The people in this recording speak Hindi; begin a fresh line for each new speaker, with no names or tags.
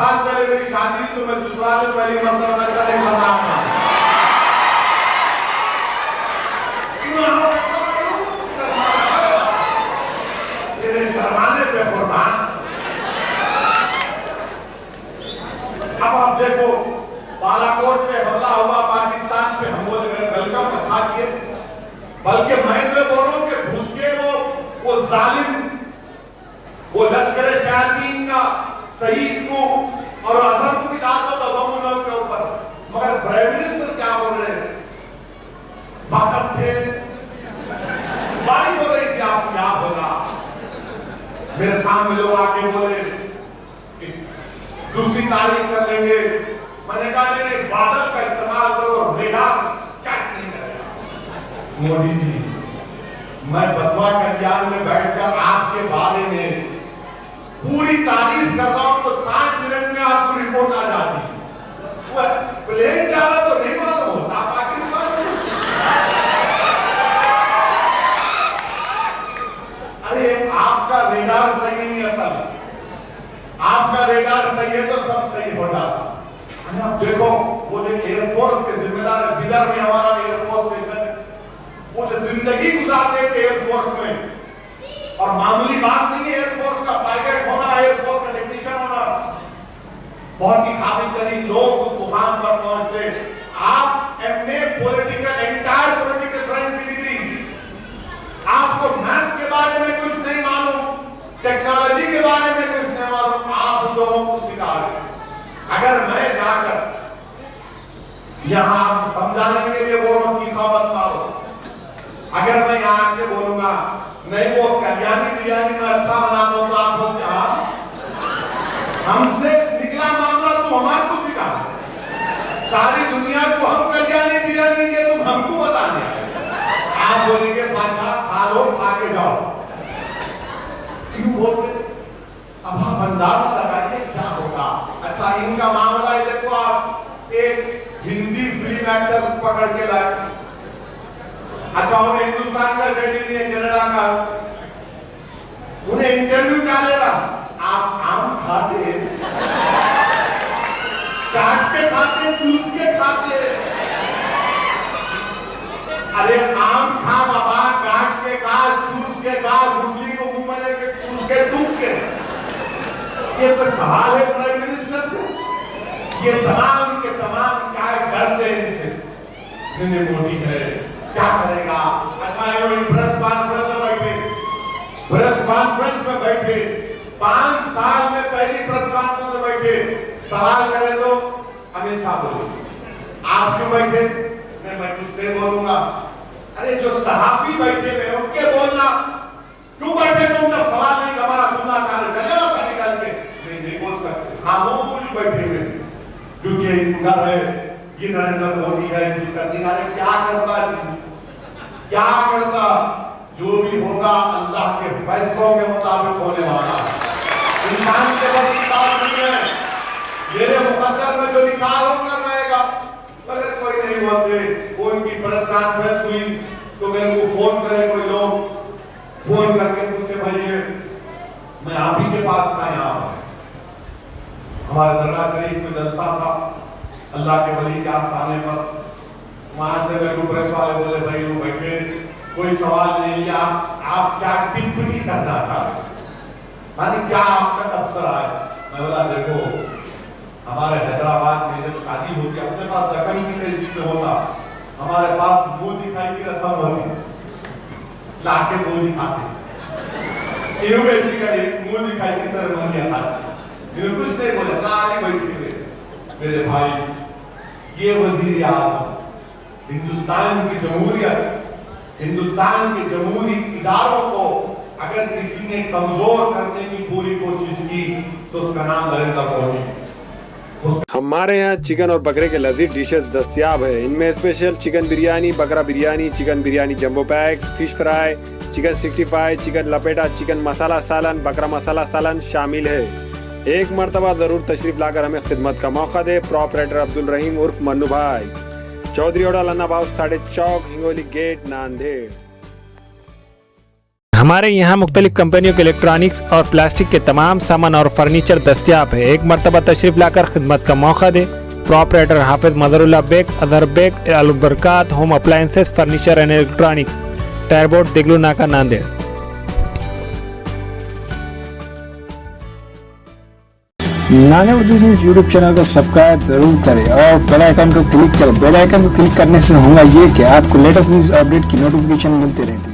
साल पहले मेरी शादी तो मैं ससुराल में पहली मरतबा करे बना तेरे शर्माने पे कुर्बान। अब आप देखो बालाकोट पे हमला हुआ, पाकिस्तान पे हम बोले वेलकम अच्छा किए, बल्कि मैं तो बोलूं कि घुस के वो जालिम, वो लश्कर शयातीन का शहीद को और अजहर को भी डाल दो दबंग लोग के ऊपर, मगर प्राइम मिनिस्टर क्या बोल रहे हैं? बात थे बारिश हो रही थी, आप क्या होगा? मेरे सामने लोग आके बोले कि दूसरी तारीख कर लेंगे। मैंने कहा नहीं, बादल का इस्तेमाल करो, रेडार क्या नहीं करेगा। मोदी जी, मैं बसवा कल्याण में बैठकर आपके बारे में पूरी तारीफ कर रहा हूं तो 5 मिनट में आपको रिपोर्ट आ जाती है। प्लेन जा रहा तो नहीं मालूम होता पाकिस्तान में। अरे आपका रेडार सही नहीं, असल आपका रेडार सही है तो सब सही हो जाता। आप देखो वो जो एयरफोर्स के जिम्मेदार है, जिधर में हमारा एयरफोर्स स्टेशन है, वो जो जिंदगी गुजारते थे एयरफोर्स में, और मामूली बात नहीं है एयरफोर्स का पायलट होना, एयरफोर्स का टेक्नीशियन होना, बहुत ही काबिल तरीन लोग उस मुकाम पर पहुंचते। आप MA political, entire political science की डिग्री, आपको मैथ्स के बारे में कुछ नहीं मालूम, टेक्नोलॉजी के बारे में कुछ नहीं मालूम, आप उन लोगों को स्वीकार करें। अगर मैं जाकर यहां समझाने के लिए बोलूं कि खबर पाओ, अगर मैं यहां आके बोलूंगा नहीं वो कल्याणी बिरयानी में अच्छा बना दो, तो आप बोलते हमसे निकला मामला तुम हमारे को सिखा, सारी दुनिया को हम कल्याणी बिरयानी के तुम हमको बता दें। आप बोलेंगे बादशाह खा लो, खा के जाओ, क्यों बोलते? अब आप अंदाजा लगाइए क्या होगा। अच्छा इनका मामला है, देखो आप एक हिंदी फिल्म एक्टर पकड़ के लाए, अच्छा उन्हें हिंदुस्तान का सिटीजन है, कनाडा का, उन्हें इंटरव्यू क्या ले रहा? आप आम खाते, काट के खाते, चूस के खाते? अरे आम खा बाबा, काट के खा, चूस के खा, गुटली को मुंह में लेके चूस के थूक के। ये तो सवाल है प्राइम मिनिस्टर से, ये तमाम के तमाम क्या करते हैं इनसे। मोदी है क्या करेगा? अच्छा प्रेस कॉन्फ्रेंस में बैठे, प्रेस कॉन्फ्रेंस में बैठे, 5 साल में पहली प्रेस कॉन्फ्रेंस में बैठे, सवाल करे तो अमित शाह बोले आप क्यों बैठे? मैं कुछ नहीं बोलूंगा। अरे जो सहाफी बैठे हुए उनके बोलना, क्यों बैठे तुम जब सवाल नहीं हमारा सुनना चाहते, चले का निकल के? नहीं बोल सकते, खामोश बैठे हुए, क्योंकि इनका है ये नरेंद्र मोदी है, क्या करता है, क्या करता? जो भी होगा अल्लाह के फैसलों के मुताबिक होने वाला। इंसान के बस किताब नहीं है, मेरे मुकद्दर में जो लिखा है वो कर रहेगा। अगर कोई नहीं बोलते, वो इनकी प्रेस कॉन्फ्रेंस हुई तो मेरे को फोन करे कोई लोग, फोन करके पूछे भाई मैं आप ही के पास था, यहाँ हमारे दरगाह शरीफ में जलसा था, अल्लाह के वली के आस्थाने पर, वहां से मेरे को प्रेस वाले बोले भाई वो बैठे, कोई सवाल नहीं, आप क्या टिप्पणी करना चाहते, मानी क्या आप तक अवसर आए? मैं बोला देखो हमारे हैदराबाद में जब शादी होती है, अपने पास दखल की तहसील में होता, हमारे पास मुंह दिखाई की रस्म होती, लाके मुंह दिखाते, मुंह दिखाई की सेरेमनी आता, कुछ नहीं बोले, सारी बैठी हुए। मेरे भाई ये वजीर आजम हिंदुस्तान की जमहूरियत, हिंदुस्तान के जमहूरी इदारों को अगर किसी ने कमजोर करने की पूरी कोशिश की तो उसका नाम नरेंद्र मोदी।
हमारे यहाँ चिकन और बकरे के लजीज डिशेस दस्तियाब है। इनमें स्पेशल चिकन बिरयानी, बकरा biryani, chicken biryani jumbo pack, fish fry, chicken 65, chicken लपेटा, चिकन मसाला सालन, बकरा मसाला सालन शामिल है। एक मर्तबा जरूर तशरीफ लाकर हमें खिदमत का मौका दे। प्रोपराइटर अब्दुल रहीम उर्फ मन्नू भाई, चौधरी ओडा लन्ना बाउस 4.5 चौक, हिंगोली गेट, नांदेड़। हमारे यहाँ मुख्तलिफ कंपनियों के इलेक्ट्रॉनिक्स और प्लास्टिक के तमाम सामान और फर्नीचर दस्तियाब है। एक मरतबा तशरीफ लाकर खिदमत का मौका दे। प्रोपराइटर हाफिज मजहरुल्लाह बेग, अदर Baig, Al Barkat home appliances, furniture and electronics, tyre board, Deglur Naka, Nanded.
Nanded Urdu news YouTube channel को सब्सक्राइब जरूर करें और बेल आइकन को क्लिक करें। बेल आइकन को क्लिक करने से होगा ये कि आपको लेटेस्ट न्यूज अपडेट की नोटिफिकेशन मिलती रहती है।